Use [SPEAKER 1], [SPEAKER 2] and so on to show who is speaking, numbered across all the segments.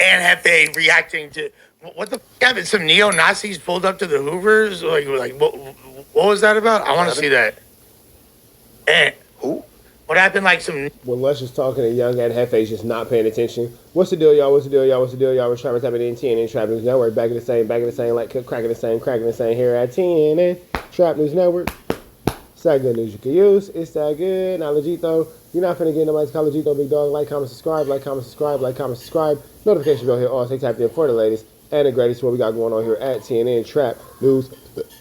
[SPEAKER 1] and Hefe reacting to what the f- happened? Some neo Nazis pulled up to the Hoovers. Like what was that about? I want to see that. And
[SPEAKER 2] Who?
[SPEAKER 1] what happened? Like some
[SPEAKER 3] When Lush is talking and Young and Hefe's just not paying attention. What's the deal, y'all? What's the deal, y'all? What's the deal, y'all? We're Travis Tapping in TNN Trap News Network. Back in the same, like cracking the same here at TNN Trap News Network. It's that good news you can use. It's that good. Now, Legito, you're not finna get nobody's Legito, big dog. Like, comment, subscribe, like, comment, subscribe, like, comment, subscribe. Notification bell here. All stay tapped in for the latest and the greatest. What we got going on here at TNN Trap News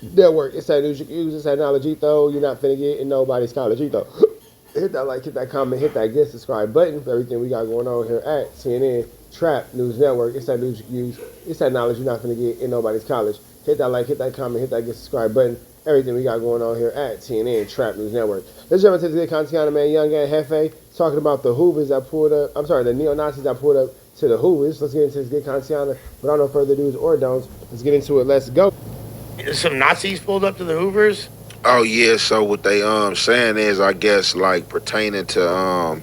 [SPEAKER 3] Network. It's that news you can use. It's that knowledge, though. You're not finna get in nobody's Legito. Hit that like, hit that comment, hit that get subscribe button for everything we got going on here at CNN Trap News Network. It's that news you can use. It's that knowledge you're not going to get in nobody's college. Hit that like, hit that comment, hit that get subscribe button. Everything we got going on here at CNN Trap News Network. Let's jump into the good content, man. Young and Hefe talking about the Hoovers that pulled up. I'm sorry, the neo-Nazis that pulled up to the Hoovers. Let's get into this good content. Without no further do's or don'ts, let's get into it. Let's go.
[SPEAKER 1] some Nazis pulled up to the Hoovers.
[SPEAKER 2] Oh yeah, so what they saying is, I guess, like pertaining to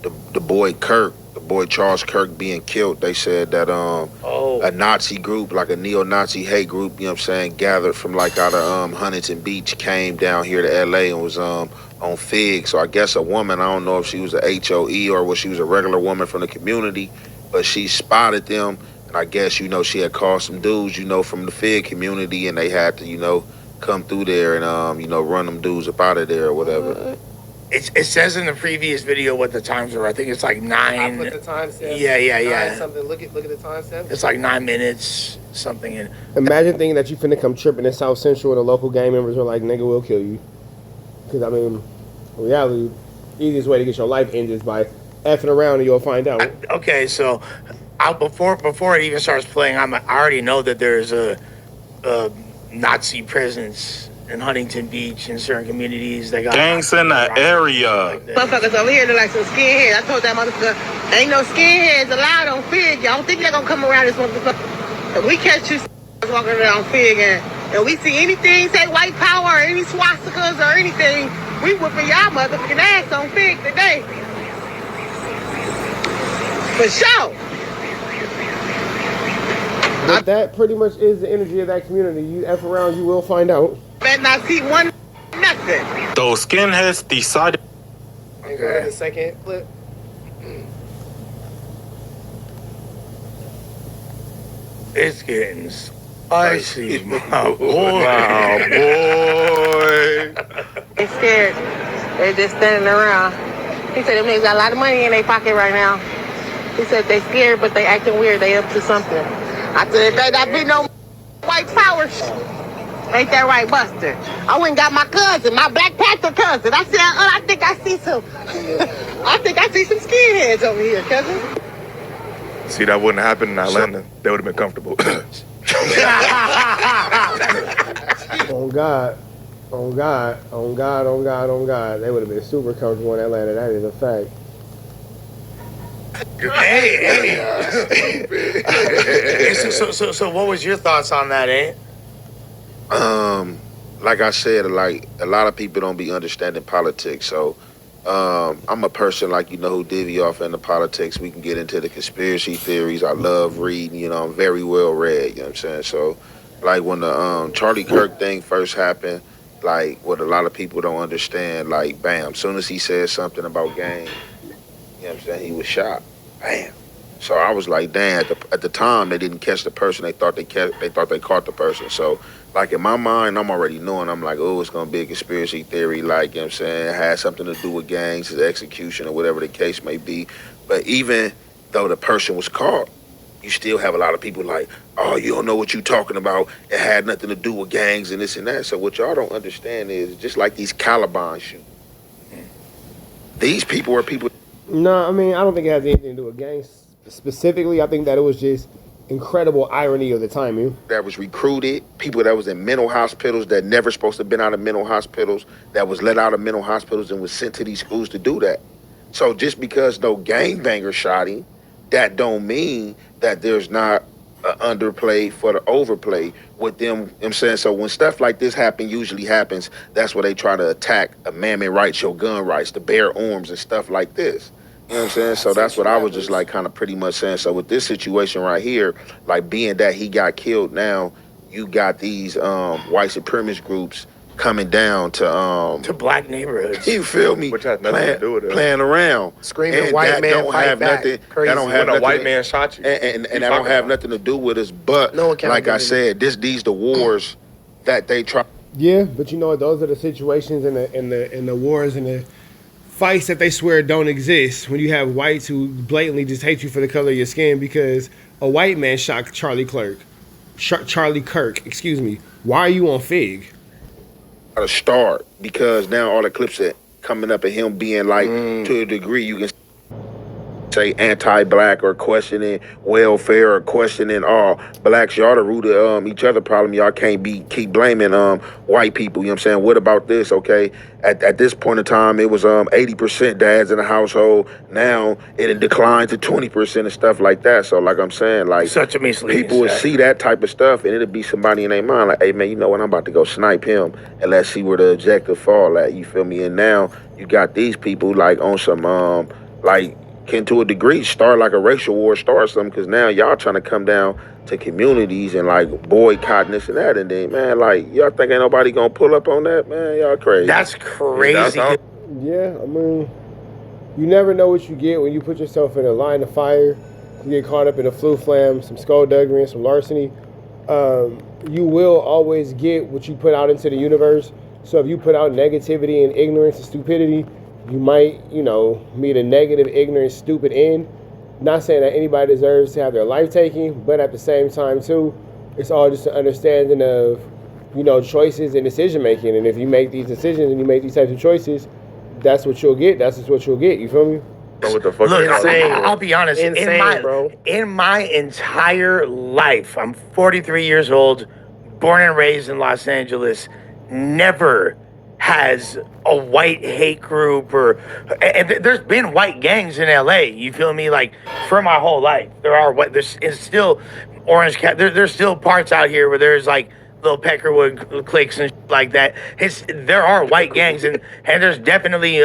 [SPEAKER 2] the boy Kirk, the boy Charles Kirk being killed. They said that a Nazi group, like a neo-Nazi hate group, you know what I'm saying, gathered from like out of Huntington Beach, came down here to LA and was on Figg. So I guess a woman, I don't know if she was a HOE or was she was a regular woman from the community, but she spotted them, and I guess, you know, she had called some dudes, you know, from the Figg community, and they had to, you know, come through there and you know, run them dudes up out of there or whatever.
[SPEAKER 1] It says in the previous video what the times were. I think it's like 9.
[SPEAKER 4] I put the timestamp.
[SPEAKER 1] Yeah.
[SPEAKER 4] 9 something. Look at the timestamp.
[SPEAKER 1] It's like 9 minutes something. And
[SPEAKER 3] Imagine thinking that you finna come tripping in South Central and the local gang members are like, nigga, we'll kill you. Because, I mean, in reality, the easiest way to get your life ended is by effing around and you'll find out.
[SPEAKER 1] okay, so before it even starts playing, I already know that there's a Nazi presence in Huntington Beach in certain communities. They got
[SPEAKER 5] gangs in the area.
[SPEAKER 1] Like that.
[SPEAKER 6] Motherfuckers over here look like some skinheads. I told that motherfucker, ain't no skinheads allowed on Figg. Y'all don't think they're gonna come around this motherfucker. If we catch you walking around Figg and we see anything say white power or any swastikas or anything, we whooping y'all motherfucking ass on Figg today. For sure.
[SPEAKER 3] But that pretty much is the energy of that community. You F around, you will find out.
[SPEAKER 6] Better not see one nothing.
[SPEAKER 5] Those skinheads decided.
[SPEAKER 4] And go to the second clip.
[SPEAKER 1] It's getting spicy, my boy.
[SPEAKER 5] Wow, boy.
[SPEAKER 6] They scared. They're just standing around. He said them niggas got a lot of money in their pocket right now. He said they scared, but they acting weird. They up to something. I said, there not be no white power shit. Ain't that right, Buster? I went and got my cousin, my Black Panther cousin. I said, I think I see some skinheads over here, cousin.
[SPEAKER 7] See, that wouldn't happen in Atlanta. They would have been comfortable.
[SPEAKER 3] On God. On God. On God. On God. On God. They would have been super comfortable in Atlanta. That is a fact.
[SPEAKER 1] Hey. So what was your thoughts on that, eh?
[SPEAKER 2] Like I said, like a lot of people don't be understanding politics. So I'm a person, like, you know, who divvy off into politics. We can get into the conspiracy theories. I love reading, you know, I'm very well read, you know what I'm saying? So like when the Charlie Kirk thing first happened, like what a lot of people don't understand, like bam, soon as he said something about gangs, you know what I'm saying, he was shot. Bam. So I was like, damn, at the time they didn't catch the person. They thought they caught the person. So like in my mind, I'm already knowing, I'm like, oh, it's gonna be a conspiracy theory, like, you know what I'm saying, it has something to do with gangs, his execution, or whatever the case may be. But even though the person was caught, you still have a lot of people like, oh, you don't know what you're talking about. It had nothing to do with gangs and this and that. So what y'all don't understand is just like these Caliban shootings. These people are people.
[SPEAKER 3] No, I mean, I don't think it has anything to do with gangs specifically. I think that it was just incredible irony of the timing.
[SPEAKER 2] That was recruited, people that was in mental hospitals that never supposed to have been out of mental hospitals, that was let out of mental hospitals and was sent to these schools to do that. So just because no gangbanger shot him, that don't mean that there's not an underplay for the overplay with them. You know what I'm saying? So when stuff like this usually happens, that's where they try to attack amendment rights, your gun rights, the bare arms and stuff like this. You know what I'm saying? So that's what I was just like kind of pretty much saying. So with this situation right here, like being that he got killed now, you got these white supremacist groups coming down
[SPEAKER 1] to black neighborhoods.
[SPEAKER 2] you feel me?
[SPEAKER 7] Which has nothing to do with it.
[SPEAKER 2] Playing around.
[SPEAKER 4] Screaming
[SPEAKER 2] And
[SPEAKER 4] white
[SPEAKER 2] that
[SPEAKER 4] man
[SPEAKER 2] don't
[SPEAKER 4] fight
[SPEAKER 2] have
[SPEAKER 4] back.
[SPEAKER 2] nothing.
[SPEAKER 4] Crazy.
[SPEAKER 2] That don't have
[SPEAKER 7] When a
[SPEAKER 2] nothing.
[SPEAKER 7] white man shot you.
[SPEAKER 2] And that don't have nothing to do with us. But
[SPEAKER 4] No
[SPEAKER 2] like I
[SPEAKER 4] accountability.
[SPEAKER 2] said, these the wars that they try.
[SPEAKER 3] Yeah, but you know what? Those are the situations and the wars and the fights that they swear don't exist. When you have whites who blatantly just hate you for the color of your skin because a white man shot Charlie Kirk. Excuse me. Why are you on Figg?
[SPEAKER 2] To start because now all the clips are coming up of him being like to a degree you can say anti-black or questioning welfare or questioning blacks, y'all the root of each other problem. Y'all can't keep blaming white people. You know what I'm saying? What about this? Okay, at this point in time it was 80% dads in the household. Now it had declined to 20% and stuff like that. So like I'm saying, like
[SPEAKER 1] Such a misleading
[SPEAKER 2] people would
[SPEAKER 1] stat.
[SPEAKER 2] see that type of stuff and it'd be somebody in their mind like, hey man, you know what, I'm about to go snipe him and let's see where the objective fall at. You feel me? And now you got these people like on some like can to a degree start like a racial war, start something, because now y'all trying to come down to communities and like boycotting this and that, and then man, like y'all think ain't nobody gonna pull up on that, man? Y'all crazy.
[SPEAKER 1] That's crazy.
[SPEAKER 3] Yeah, I mean, you never know what you get when you put yourself in a line of fire. You get caught up in a flu flam, some skullduggery, and some larceny. You will always get what you put out into the universe. So if you put out negativity and ignorance and stupidity, you might, meet a negative, ignorant, stupid end. Not saying that anybody deserves to have their life taken, but at the same time, too, it's all just an understanding of, choices and decision making. And if you make these decisions and you make these types of choices, that's what you'll get. That's just what you'll get. You feel me?
[SPEAKER 7] What the fuck?
[SPEAKER 1] Look,
[SPEAKER 4] Insane.
[SPEAKER 1] I'll be honest.
[SPEAKER 4] Insane, bro.
[SPEAKER 1] In my entire life, I'm 43 years old, born and raised in Los Angeles. Never has a white hate group and there's been white gangs in LA. You feel me? Like for my whole life, there's still orange cat. There's still parts out here where there's like little Peckerwood cliques and like that. There are white gangs and there's definitely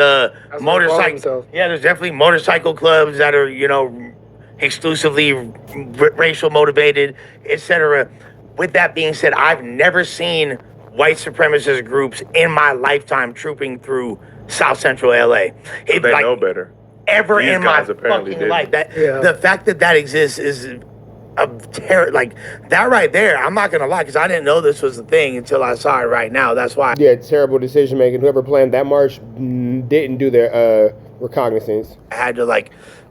[SPEAKER 1] motorcycle. Yeah, there's definitely motorcycle clubs that are exclusively racial motivated, etc. With that being said, I've never seen white supremacist groups in my lifetime trooping through South Central LA.
[SPEAKER 7] They know better.
[SPEAKER 1] Ever
[SPEAKER 7] These
[SPEAKER 1] in my
[SPEAKER 7] guys apparently
[SPEAKER 1] fucking life.
[SPEAKER 7] didn't.
[SPEAKER 1] The fact that exists is a terror. Like that right there, I'm not gonna lie, because I didn't know this was a thing until I saw it right now. That's why.
[SPEAKER 3] Yeah, terrible decision making. Whoever planned that march didn't do their recognizance.
[SPEAKER 1] I had to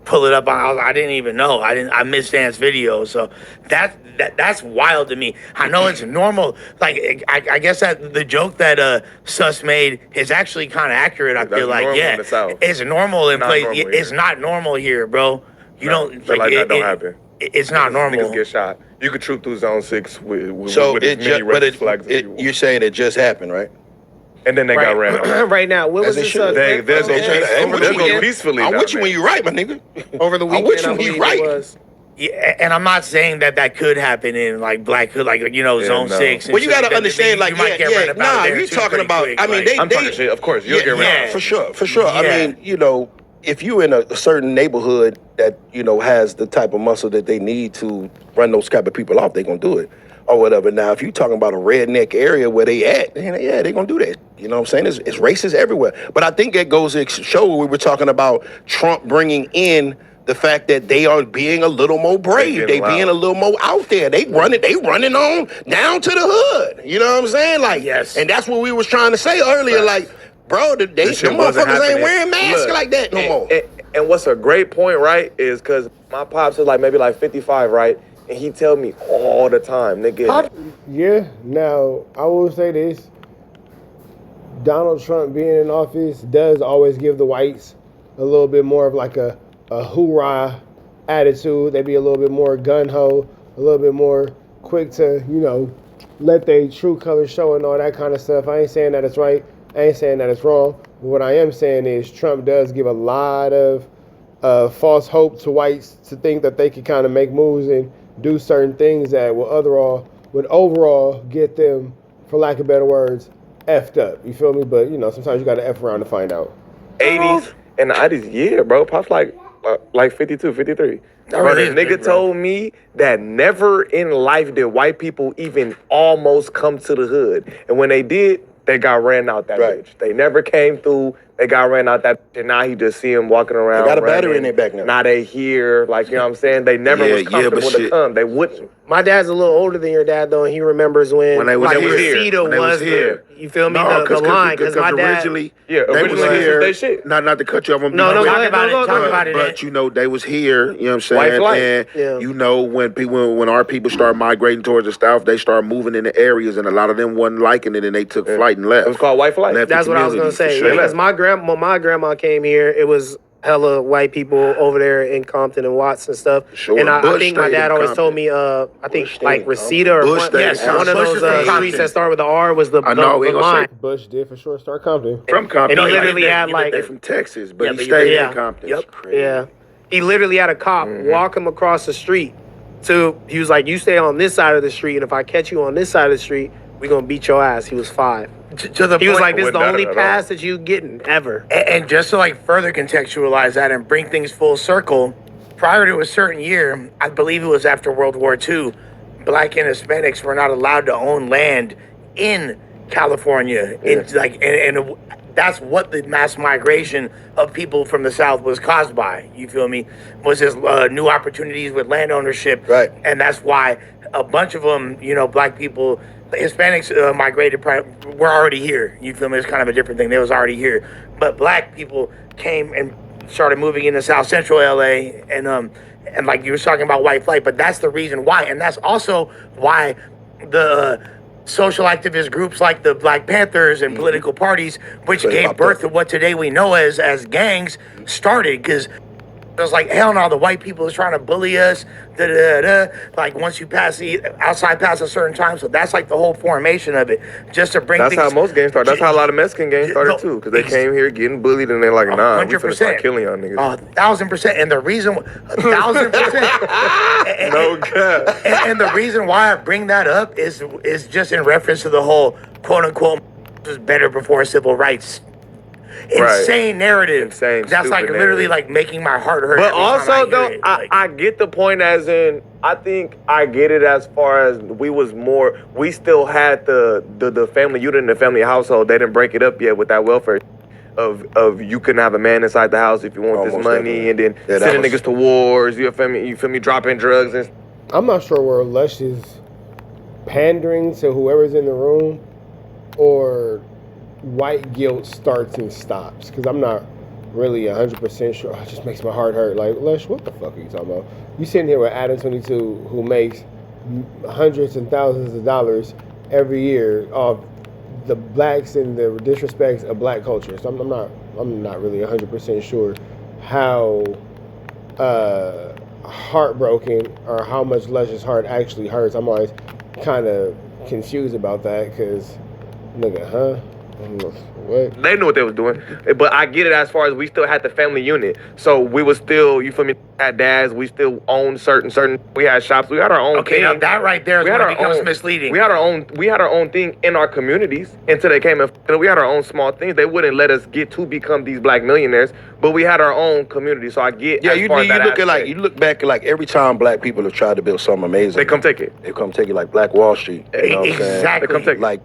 [SPEAKER 1] pull it up. I didn't even know. I missed Dan's video. So that's wild to me. I know it's normal. Like I guess that the joke that Sus made is actually kind of accurate. I feel like
[SPEAKER 7] in the South.
[SPEAKER 1] It's normal in
[SPEAKER 7] Not
[SPEAKER 1] place.
[SPEAKER 7] normal
[SPEAKER 1] It's
[SPEAKER 7] here.
[SPEAKER 1] not normal here, bro. You don't
[SPEAKER 7] But that don't happen.
[SPEAKER 1] It's not normal.
[SPEAKER 7] Niggas get shot. You could troop through Zone 6 with
[SPEAKER 8] So
[SPEAKER 7] with
[SPEAKER 8] it
[SPEAKER 7] as many
[SPEAKER 8] just, but
[SPEAKER 7] red flags as you want.
[SPEAKER 8] you're saying it just happened, right?
[SPEAKER 7] And then they got ran over.
[SPEAKER 4] Right now, what was
[SPEAKER 8] As it
[SPEAKER 4] this?
[SPEAKER 8] should.
[SPEAKER 7] They'll go
[SPEAKER 4] over the weekend?
[SPEAKER 7] peacefully.
[SPEAKER 8] I'm
[SPEAKER 7] now,
[SPEAKER 8] with you
[SPEAKER 7] man.
[SPEAKER 8] when you're right, my nigga.
[SPEAKER 4] Over the
[SPEAKER 8] I'm
[SPEAKER 4] weekend,
[SPEAKER 8] with you
[SPEAKER 4] I
[SPEAKER 8] when you
[SPEAKER 4] believe
[SPEAKER 8] right.
[SPEAKER 4] it was.
[SPEAKER 1] Yeah, and I'm not saying that could happen in Black Hood, Zone
[SPEAKER 7] no.
[SPEAKER 1] 6. and
[SPEAKER 8] Well, you
[SPEAKER 1] shit
[SPEAKER 8] got to understand,
[SPEAKER 1] you might get ran about
[SPEAKER 8] nah,
[SPEAKER 1] there
[SPEAKER 8] you're
[SPEAKER 1] too
[SPEAKER 8] talking
[SPEAKER 1] pretty
[SPEAKER 8] about,
[SPEAKER 1] quick,
[SPEAKER 8] I mean,
[SPEAKER 1] like-
[SPEAKER 7] I'm talking shit. Of course, you'll get ran
[SPEAKER 1] yeah.
[SPEAKER 7] over.
[SPEAKER 8] for sure. I
[SPEAKER 1] Yeah.
[SPEAKER 8] mean, if you in a certain neighborhood that, has the type of muscle that they need to run those type of people off, they going to do it or whatever. Now, if you talking about a redneck area where they at, then yeah, they going to do that. You know what I'm saying? It's racist everywhere. But I think that goes to show what we were talking about Trump bringing in the fact that they are being a little more brave. They being a little more out there. They running on down to the hood. You know what I'm saying? Like,
[SPEAKER 1] Yes.
[SPEAKER 8] And that's what we was trying to say earlier. Like, bro, them
[SPEAKER 7] This shit
[SPEAKER 8] motherfuckers
[SPEAKER 7] wasn't
[SPEAKER 8] ain't
[SPEAKER 7] happening.
[SPEAKER 8] wearing masks
[SPEAKER 9] Look,
[SPEAKER 8] like that no more.
[SPEAKER 9] And what's a great point, right, is because my pops is maybe 55, right? And he tell me all the time, nigga.
[SPEAKER 3] Yeah, now, I will say this. Donald Trump being in office does always give the whites a little bit more of a hoorah attitude. They be a little bit more gun-ho, a little bit more quick to, let their true colors show and all that kind of stuff. I ain't saying that it's right. I ain't saying that it's wrong. But what I am saying is Trump does give a lot of false hope to whites to think that they can kind of make moves and do certain things that would overall get them, for lack of better words, effed up. You feel me? But, sometimes you got to F around to find out.
[SPEAKER 9] 80s, And I just, bro, Pop's like 52, 53.
[SPEAKER 1] That
[SPEAKER 9] Bro,
[SPEAKER 1] really
[SPEAKER 9] the
[SPEAKER 1] is
[SPEAKER 9] nigga
[SPEAKER 1] big, bro.
[SPEAKER 9] told me that never in life did white people even almost come to the hood. And when they did, they got ran out that
[SPEAKER 8] Right.
[SPEAKER 9] bitch. They never came through. They got ran out that bitch. And now he just see him walking around.
[SPEAKER 8] They got a battery
[SPEAKER 9] running.
[SPEAKER 8] in their back now.
[SPEAKER 9] Now they here. Like, you know what I'm saying? They never
[SPEAKER 2] Yeah,
[SPEAKER 9] was
[SPEAKER 2] yeah,
[SPEAKER 9] comfortable
[SPEAKER 2] but
[SPEAKER 9] to
[SPEAKER 2] shit.
[SPEAKER 9] come. They wouldn't.
[SPEAKER 4] My dad's a little older than your dad, though, and he remembers when
[SPEAKER 2] When they was
[SPEAKER 4] like
[SPEAKER 2] here.
[SPEAKER 4] Reseda
[SPEAKER 2] When they was
[SPEAKER 4] was
[SPEAKER 2] here.
[SPEAKER 4] the, you feel me,
[SPEAKER 2] No,
[SPEAKER 4] the line, because my dad,
[SPEAKER 2] originally,
[SPEAKER 9] Yeah,
[SPEAKER 2] they
[SPEAKER 9] originally
[SPEAKER 2] was
[SPEAKER 9] this was
[SPEAKER 2] here.
[SPEAKER 9] their shit.
[SPEAKER 2] Not to cut you off.
[SPEAKER 4] No, go ahead,
[SPEAKER 1] talk
[SPEAKER 4] no,
[SPEAKER 1] about it.
[SPEAKER 2] But you know, they was here. You know what I'm saying?
[SPEAKER 9] White flight.
[SPEAKER 2] And
[SPEAKER 4] Yeah.
[SPEAKER 2] you know, when our people start migrating towards the south, they start moving into areas, and a lot of them wasn't liking it, and they took flight and left.
[SPEAKER 9] It was called white flight.
[SPEAKER 2] Left the
[SPEAKER 4] that's what I was gonna
[SPEAKER 2] community, for
[SPEAKER 4] say.
[SPEAKER 2] sure.
[SPEAKER 4] Because my grandma came here, it was hella white people over there in Compton and Watts and stuff.
[SPEAKER 2] Sure.
[SPEAKER 4] And I
[SPEAKER 2] Bush
[SPEAKER 4] think my
[SPEAKER 2] stayed
[SPEAKER 4] dad
[SPEAKER 2] in
[SPEAKER 4] always
[SPEAKER 2] Compton.
[SPEAKER 4] told me, I think
[SPEAKER 8] Bush stayed
[SPEAKER 4] like
[SPEAKER 8] in
[SPEAKER 4] Reseda or
[SPEAKER 2] Bush
[SPEAKER 4] one,
[SPEAKER 2] stayed in
[SPEAKER 1] Yes,
[SPEAKER 2] Compton.
[SPEAKER 4] one of
[SPEAKER 1] Bush
[SPEAKER 4] those
[SPEAKER 1] is from
[SPEAKER 4] streets
[SPEAKER 1] Compton.
[SPEAKER 4] that start with the R was the
[SPEAKER 2] I know, we
[SPEAKER 4] the
[SPEAKER 2] ain't gonna say
[SPEAKER 4] line.
[SPEAKER 3] Bush did for sure start Compton.
[SPEAKER 2] From Compton.
[SPEAKER 4] And he
[SPEAKER 1] No,
[SPEAKER 4] literally
[SPEAKER 1] you
[SPEAKER 4] had
[SPEAKER 1] lived
[SPEAKER 4] like
[SPEAKER 2] They from Texas, but
[SPEAKER 1] Yeah,
[SPEAKER 2] he
[SPEAKER 1] but you
[SPEAKER 2] stayed
[SPEAKER 4] lived-
[SPEAKER 2] in Compton.
[SPEAKER 1] Yep.
[SPEAKER 4] Yeah. He literally had a cop walk him across the street. He was like, you stay on this side of the street, and if I catch you on this side of the street, we're going to beat your ass. He was 5.
[SPEAKER 1] To the
[SPEAKER 4] He was
[SPEAKER 1] point,
[SPEAKER 4] like, this is the
[SPEAKER 9] wouldn't
[SPEAKER 4] only
[SPEAKER 9] matter at all.
[SPEAKER 4] pass that you getting ever.
[SPEAKER 1] and just to like further contextualize that and bring things full circle, prior to a certain year, I believe it was after World War II, Black and Hispanics were not allowed to own land in California. It's like, and that's what the mass migration of people from the South was caused by. You feel me? Was this new opportunities with land ownership,
[SPEAKER 8] Right.
[SPEAKER 1] And that's why a bunch of them, you know, Black people, Hispanics migrated, were already here. You feel me? It's kind of a different thing. They was already here, but Black people came and started moving into South Central LA, and like you were talking about white flight, but that's the reason why, and that's also why the social activist groups like the Black Panthers and political parties, which
[SPEAKER 8] So they
[SPEAKER 1] gave
[SPEAKER 8] popped
[SPEAKER 1] birth
[SPEAKER 8] up.
[SPEAKER 1] to what today we know as gangs, started because it was like, hell no, the white people is trying to bully us, like once you pass outside past a certain time. So that's like the whole formation of it, just to bring
[SPEAKER 9] That's
[SPEAKER 1] things.
[SPEAKER 9] how most gangs started. That's how a lot of Mexican gangs started too, because they came here getting bullied and they're like, nah, we finna start killing y'all niggas.
[SPEAKER 1] 1,000%. And the reason, 1,000%.
[SPEAKER 9] No cap.
[SPEAKER 1] And the reason why I bring that up is just in reference to the whole quote unquote was better before civil rights. Insane narrative.
[SPEAKER 9] Insane,
[SPEAKER 1] That's like
[SPEAKER 9] stupid
[SPEAKER 1] literally
[SPEAKER 9] narrative.
[SPEAKER 1] like making my heart hurt.
[SPEAKER 9] But
[SPEAKER 1] every time
[SPEAKER 9] also,
[SPEAKER 1] I hear
[SPEAKER 9] though,
[SPEAKER 1] it. Like,
[SPEAKER 9] I get the point as in, I think I get it as far as we still had the family unit and the family household. They didn't break it up yet with that welfare of you couldn't have a man inside the house if you want this
[SPEAKER 8] Almost
[SPEAKER 9] money,
[SPEAKER 8] definitely.
[SPEAKER 9] and then
[SPEAKER 8] Yeah, that
[SPEAKER 9] sending
[SPEAKER 8] was-
[SPEAKER 9] niggas to wars. You feel me, dropping drugs and
[SPEAKER 3] I'm not sure where Lush is pandering to whoever's in the room or white guilt starts and stops, because I'm not really 100% sure. It just makes my heart hurt. Like, Lush, what the fuck are you talking about? You sitting here with Adam 22 who makes hundreds and thousands of dollars every year off the blacks and the disrespects of black culture. So I'm not really 100% sure how heartbroken or how much Lush's heart actually hurts. I'm always kind of confused about that, because nigga, huh? What?
[SPEAKER 9] they knew what they was doing. But I get it as far as we still had the family unit. So we was still, you feel me, had dads, we still owned certain, we had shops, we had our own
[SPEAKER 1] okay,
[SPEAKER 9] thing.
[SPEAKER 1] now that right there is
[SPEAKER 9] We
[SPEAKER 1] when
[SPEAKER 9] had
[SPEAKER 1] it
[SPEAKER 9] our
[SPEAKER 1] becomes
[SPEAKER 9] own-
[SPEAKER 1] misleading.
[SPEAKER 9] We had our own thing in our communities until they came and we had our own small things. They wouldn't let us get to become these black millionaires, but we had our own community. So I get
[SPEAKER 8] Yeah,
[SPEAKER 9] as
[SPEAKER 8] you
[SPEAKER 9] far as that
[SPEAKER 8] look at like
[SPEAKER 9] aspect.
[SPEAKER 8] you look back at like every time black people have tried to build something amazing,
[SPEAKER 9] They come take it.
[SPEAKER 8] They come take it, like Black Wall Street. You know what I'm saying?
[SPEAKER 1] Exactly.
[SPEAKER 9] They come take it.
[SPEAKER 8] Like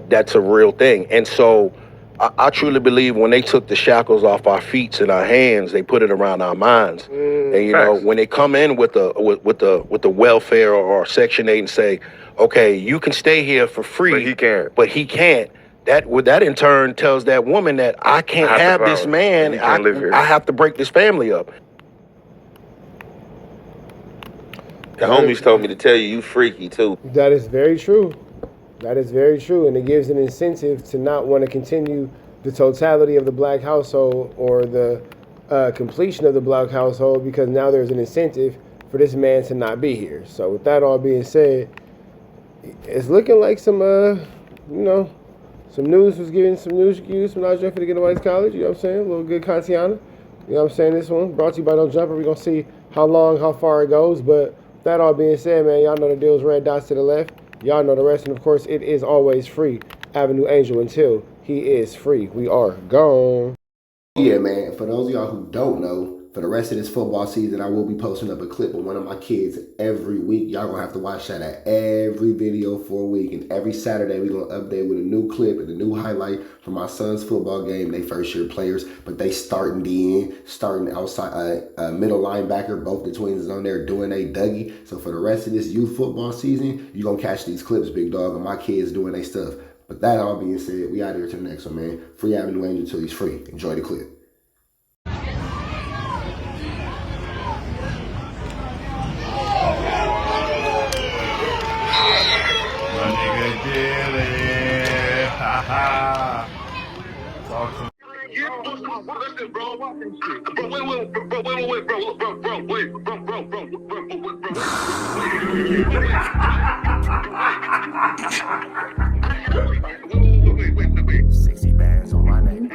[SPEAKER 8] that's a real thing. And so I truly believe when they took the shackles off our feet and our hands, they put it around our minds. And you know,
[SPEAKER 9] facts.
[SPEAKER 8] when they come in with the welfare or Section 8 and say, okay, you can stay here for free,
[SPEAKER 9] But he can't.
[SPEAKER 8] That in turn tells that woman that I can't
[SPEAKER 9] I have
[SPEAKER 8] have
[SPEAKER 9] the
[SPEAKER 8] this
[SPEAKER 9] power.
[SPEAKER 8] man.
[SPEAKER 9] You can't live here.
[SPEAKER 8] I have to break this family up.
[SPEAKER 2] The homies told me to tell you freaky too.
[SPEAKER 3] That is very true. That is very true, and it gives an incentive to not want to continue the totality of the black household or the completion of the black household, because now there's an incentive for this man to not be here. So with that all being said, it's looking like some news was giving some news cues from Najee for the Get College. You know what I'm saying? A little good Kantiana. You know what I'm saying? This one brought to you by No Jumper. We're going to see how long, how far it goes. But with that all being said, man, y'all know the deal's red dots to the left. Y'all know the rest. And, of course, it is always free. Avenue Angel until he is free. We are gone. Yeah, man. For those of y'all who don't know, for the rest of this football season, I will be posting up a clip of one of my kids every week. Y'all gonna have to watch that at every video for a week. And every Saturday, we're gonna update with a new clip and a new highlight from my son's football game. They first year players, but they starting DN, starting outside, middle linebacker. Both the twins is on there doing a Dougie. So for the rest of this youth football season, you're gonna catch these clips, big dog, of my kids doing their stuff. But that all being said, we out here to the next one, man. Free Avenue Angel till he's free. Enjoy the clip.
[SPEAKER 10] Wait. 60 bands on my name.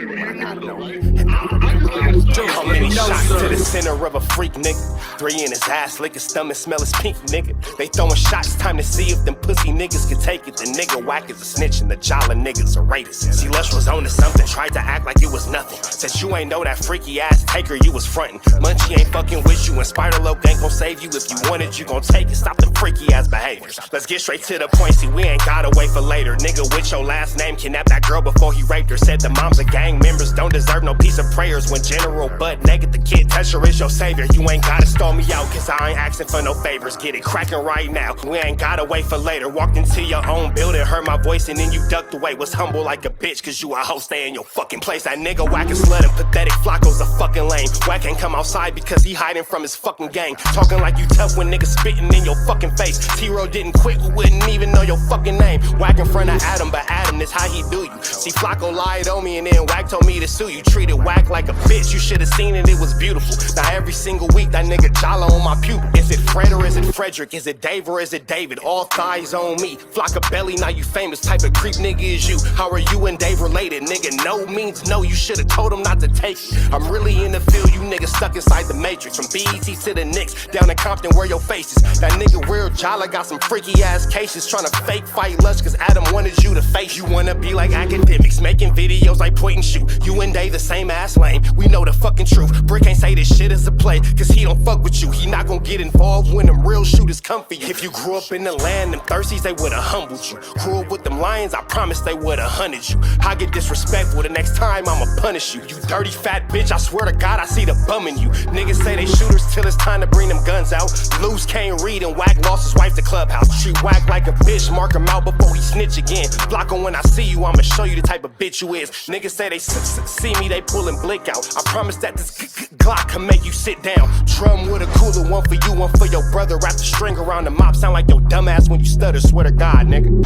[SPEAKER 10] How many shots to the center of a freak, nigga? 3 in his ass, lick his stomach, smell his pink, nigga. They throwing shots, time to see if them pussy niggas can take it. The nigga whack is a snitch and the jolly niggas are rapists. See, Lush was on to something, tried to act like it was nothing. Said you ain't know that freaky ass taker you was frontin'. Munchie ain't fucking with you and Spider-Loc ain't gon' save you. If you want it, you gon' take it. Stop the freaky ass behaviors. Let's get straight to the point, see, we ain't gotta wait for later. Nigga with your last name kidnapped that girl before he raped her. Said the moms of gang members don't deserve no piece of prayers. When General Butt naked, the kid Tesher is your savior. You ain't gotta stall me out, cause I ain't asking for no favors. Get it cracking right now, we ain't gotta wait for later. Walked into your own building, heard my voice and then you ducked away. Was humble like a bitch, cause you a hoe, stay in your fucking place. That nigga whack and slut and pathetic, Flacco's a fucking lame. Whack ain't come outside because he hiding from his fucking gang. Talking like you tough when niggas spitting in your fucking face. T-Row didn't quit, we wouldn't even know your fucking name. Whack in front of Adam, but Adam is how he do you. See, Flacco lied on me and then Whack told me to sue you. Treated Whack like a bitch, you should've seen it, it was beautiful. Now every single week that nigga jolly on my pupil. Is it Fred or is it Frederick? Is it Dave or is it David? All thighs on me. Flock of belly, now you famous. Type of creep nigga is you. How are you and Dave related? Nigga, no means no. You should've told him not to take it. I'm really in the field, you niggas stuck inside the matrix. From BET to the Knicks, down in Compton where your face is. That nigga real jolly got some freaky ass cases. Tryna fake fight Lush cause Adam wanted you to face. You wanna be like academics, making videos like point and shoot. You and Dave the same ass lane. We know the fucking truth. Brick ain't say this shit is a play, cause he don't fuck with you. He not gon' get involved when them real shooters come for you. If you grew up in the land, them thirsties, they would've humbled you. Grew up with them lions, I promise they would've hunted you. I get disrespectful, the next time I'ma punish you. You dirty fat bitch, I swear to God I see the bum in you. Niggas say they shooters till it's time to bring them guns out. Loose can't read and Whack lost his wife to Clubhouse. Treat Whack like a bitch, mark him out before he snitch again. Flacco, when I see you, I'ma show you the type of bitch you is. Niggas say they see me, they pullin' blick out. I promise that this Glock can make you sit down. Drum with a cooler, one for you, one for your brother. Wrap the string around the mop, sound like your dumb ass when you stutter. Swear to God, nigga.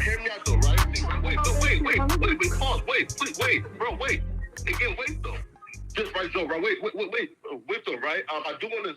[SPEAKER 11] Hear me out though, right? Wait, pause, wait, bro, wait. Again, wait though. Just right, so, right, wait though, right? I do want to